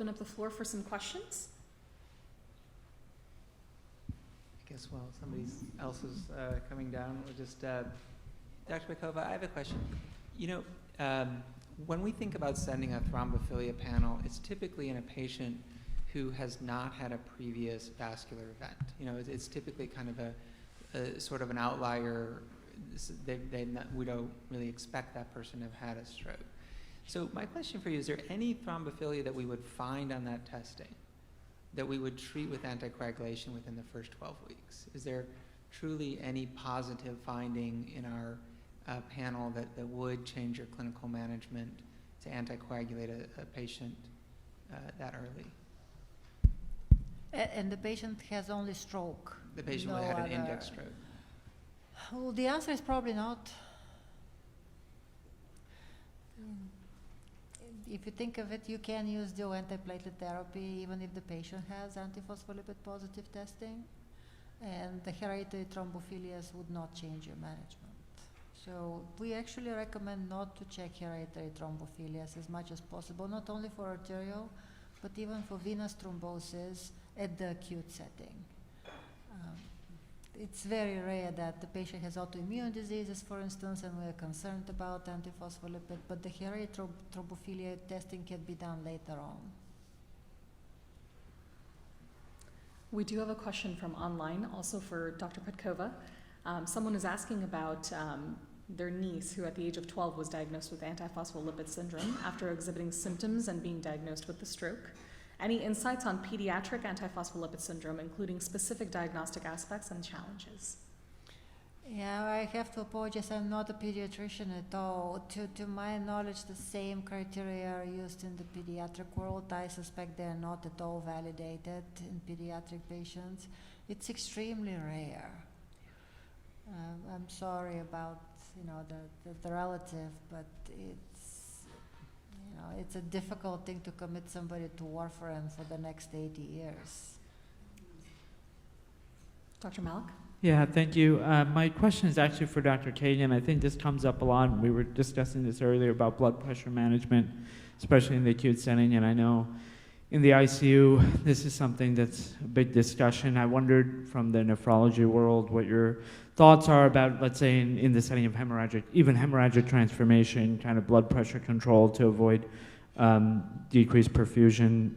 open up the floor for some questions. I guess while somebody else is coming down, we'll just, Dr. Bakova, I have a question. When we think about sending a thrombophilia panel, it's typically in a patient who has not had a previous vascular event. It's typically kind of a sort of an outlier. We don't really expect that person to have had a stroke. So my question for you, is there any thrombophilia that we would find on that testing that we would treat with anticoagulation within the first 12 weeks? Is there truly any positive finding in our panel that would change your clinical management to anticoagulate a patient that early? And the patient has only stroke? The patient would have had an index stroke. Well, the answer is probably not. If you think of it, you can use the antiplatelet therapy even if the patient has antiphospholipid positive testing, and the hereditary thrombophilias would not change your management. So we actually recommend not to check hereditary thrombophilias as much as possible, not only for arterial, but even for venous thrombosis at the acute setting. It's very rare that the patient has autoimmune diseases, for instance, and we're concerned about antiphospholipid, but the hereditary thrombophilia testing can be done later on. We do have a question from online, also for Dr. Petkova. Someone is asking about their niece, who at the age of 12 was diagnosed with antiphospholipid syndrome after exhibiting symptoms and being diagnosed with the stroke. Any insights on pediatric antiphospholipid syndrome, including specific diagnostic aspects and challenges? Yeah, I have to apologize. I'm not a pediatrician at all. To my knowledge, the same criteria are used in the pediatric world. I suspect they're not at all validated in pediatric patients. It's extremely rare. I'm sorry about the relative, but it's a difficult thing to commit somebody to warfarin for the next 80 years. Dr. Malik? Yeah, thank you. My question is actually for Dr. Kagan. I think this comes up a lot. We were discussing this earlier about blood pressure management, especially in the acute setting, and I know in the ICU, this is something that's a big discussion. I wondered from the nephrology world what your thoughts are about, let's say, in the setting of hemorrhagic transformation, kind of blood pressure control to avoid decreased perfusion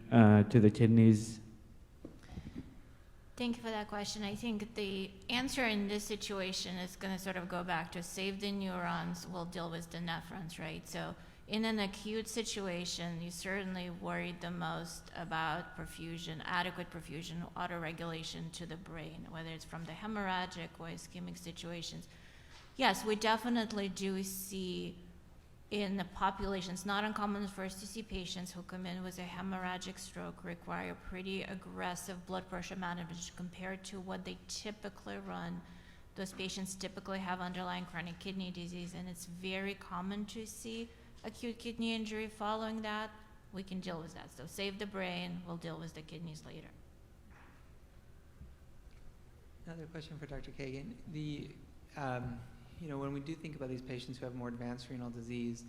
to the kidneys. Thank you for that question. I think the answer in this situation is going to sort of go back to save the neurons, we'll deal with the nephrons, right? So in an acute situation, you certainly worried the most about perfusion, adequate perfusion, autoregulation to the brain, whether it's from the hemorrhagic or ischemic situations. Yes, we definitely do see in the population, it's not uncommon for us to see patients who come in with a hemorrhagic stroke require pretty aggressive blood pressure management compared to what they typically run. Those patients typically have underlying chronic kidney disease, and it's very common to see acute kidney injury following that. We can deal with that. So save the brain, we'll deal with the kidneys later. Another question for Dr. Kagan. When we do think about these patients who have more advanced renal disease,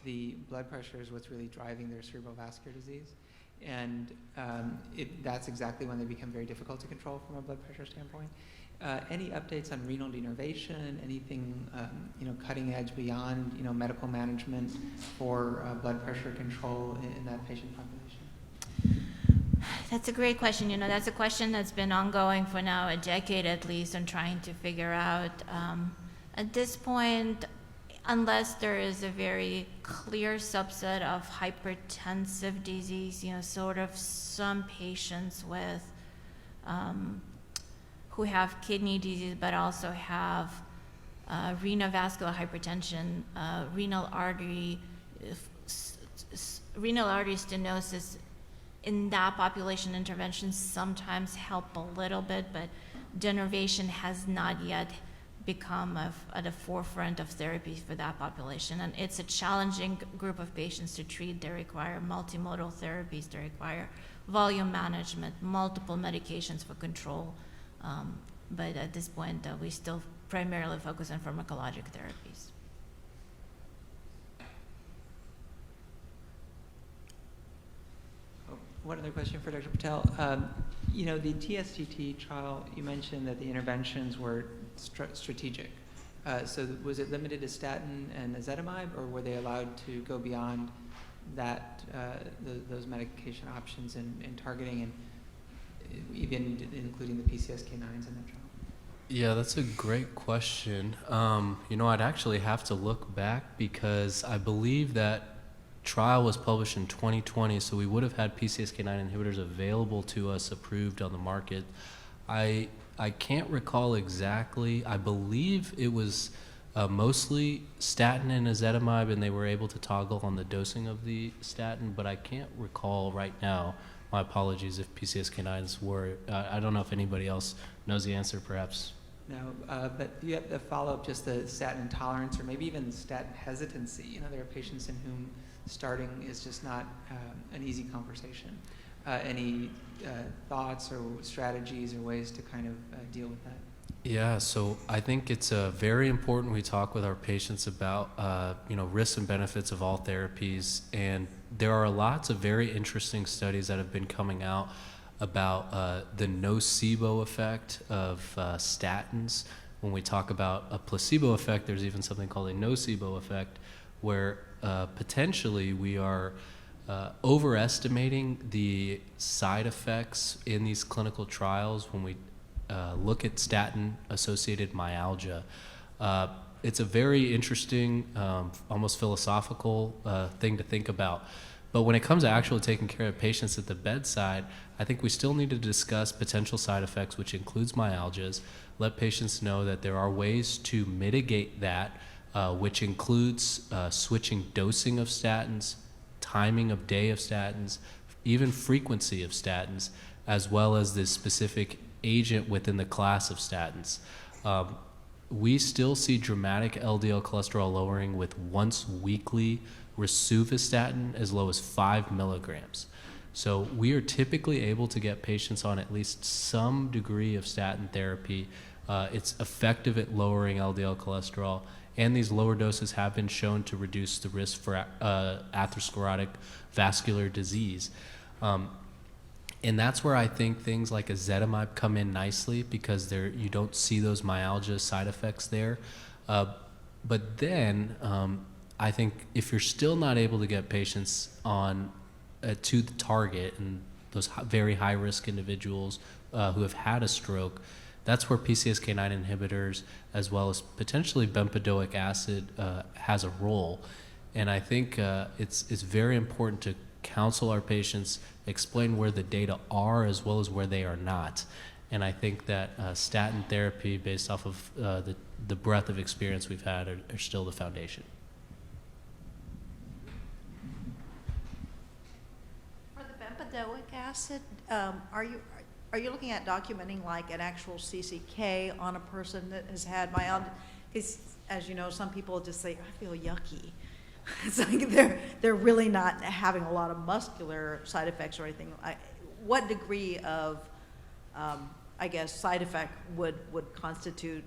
the blood pressure is what's really driving their cerebrovascular disease. And that's exactly when they become very difficult to control from a blood pressure standpoint. Any updates on renal denervation, anything cutting edge beyond medical management for blood pressure control in that patient population? That's a great question. That's a question that's been ongoing for now a decade at least, and trying to figure out at this point, unless there is a very clear subset of hypertensive disease, sort of some patients with who have kidney disease but also have renal vascular hypertension, renal artery stenosis. In that population, interventions sometimes help a little bit, but denervation has not yet become at the forefront of therapies for that population. And it's a challenging group of patients to treat. They require multimodal therapies. They require volume management, multiple medications for control. But at this point, we still primarily focus on pharmacologic therapies. one other question for Dr. Patel. You know, the TSTT trial, you mentioned that the interventions were strategic. So was it limited to statin and ezetimibe, or were they allowed to go beyond that, those medication options in targeting, and even including the PCSK9s in that trial? Yeah, that's a great question. You know, I'd actually have to look back because I believe that trial was published in 2020, so we would have had PCSK9 inhibitors available to us, approved on the market. I can't recall exactly. I believe it was mostly statin and ezetimibe, and they were able to toggle on the dosing of the statin, but I can't recall right now. My apologies if PCSK9s were. I don't know if anybody else knows the answer, perhaps. No, but you have to follow up just the statin intolerance or maybe even statin hesitancy. You know, there are patients in whom starting is just not an easy conversation. Any thoughts or strategies or ways to kind of deal with that? Yeah, so I think it's very important we talk with our patients about you know, risks and benefits of all therapies, and there are lots of very interesting studies that have been coming out about the nocebo effect of statins. When we talk about a placebo effect, there's even something called a nocebo effect, where potentially we are overestimating the side effects in these clinical trials when we look at statin-associated myalgia. It's a very interesting, almost philosophical thing to think about. But when it comes to actually taking care of patients at the bedside, I think we still need to discuss potential side effects, which includes myalgias, let patients know that there are ways to mitigate that, which includes switching dosing of statins, timing of day of statins, even frequency of statins, as well as the specific agent within the class of statins. We still see dramatic LDL cholesterol lowering with once weekly rosuvastatin as low as 5 milligrams. So we are typically able to get patients on at least some degree of statin therapy. It's effective at lowering LDL cholesterol, and these lower doses have been shown to reduce the risk for atherosclerotic vascular disease. And that's where I think things like ezetimibe come in nicely, because you don't see those myalgia side effects there. But then I think if you're still not able to get patients on to the target, and those very high risk individuals who have had a stroke, that's where PCSK9 inhibitors, as well as potentially bempedoic acid, has a role. And I think it's very important to counsel our patients, explain where the data are as well as where they are not. And I think that statin therapy, based off of the breadth of experience we've had, are still the foundation. For the bempedoic acid, are you looking at documenting like an actual CCK on a person that has had myalgia? Because as you know, some people just say, I feel yucky. It's like they're really not having a lot of muscular side effects or anything. What degree of, I guess, side effect would constitute,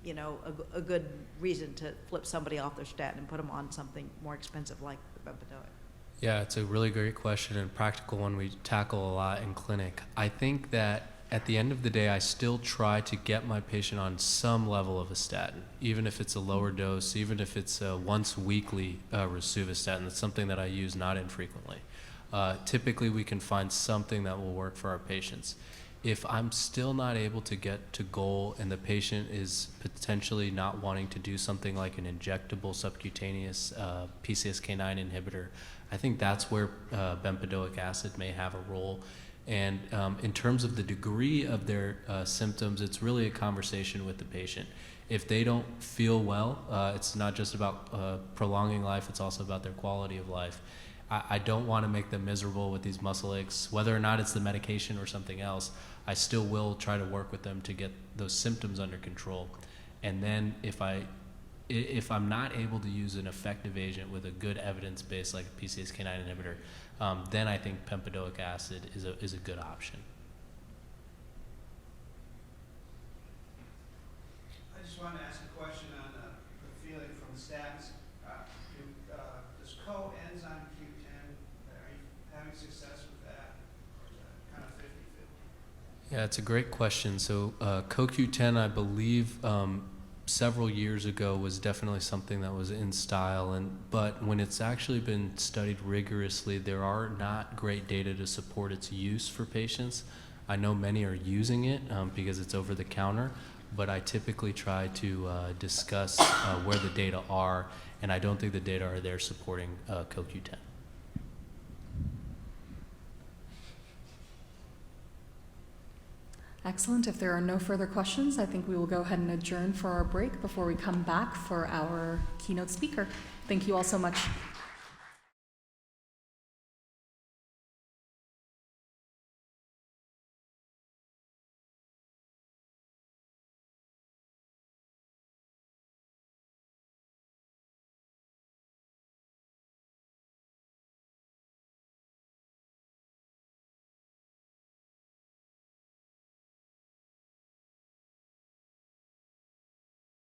you know, a good reason to flip somebody off their statin and put them on something more expensive like the bempedoic? Yeah, it's a really great question and practical one we tackle a lot in clinic. I think that at the end of the day, I still try to get my patient on some level of a statin, even if it's a lower dose, even if it's a once weekly rosuvastatin. That's something that I use not infrequently. Typically, we can find something that will work for our patients. If I'm still not able to get to goal and the patient is potentially not wanting to do something like an injectable subcutaneous PCSK9 inhibitor, I think that's where bempedoic acid may have a role. And in terms of the degree of their symptoms, it's really a conversation with the patient. If they don't feel well, it's not just about prolonging life, it's also about their quality of life. I don't want to make them miserable with these muscle aches. Whether or not it's the medication or something else, I still will try to work with them to get those symptoms under control. And then if I'm not able to use an effective agent with a good evidence base like a PCSK9 inhibitor, then I think bempedoic acid is a good option. I just wanted to ask a question on the feeling from the statins. Does coenzyme Q10, are you having success with that? Yeah, it's a great question. So CoQ10, I believe, several years ago was definitely something that was in style, but when it's actually been studied rigorously, there are not great data to support its use for patients. I know many are using it because it's over the counter, but I typically try to discuss where the data are, and I don't think the data are there supporting CoQ10. Excellent. If there are no further questions, I think we will go ahead and adjourn for our break before we come back for our keynote speaker. Thank you all so much.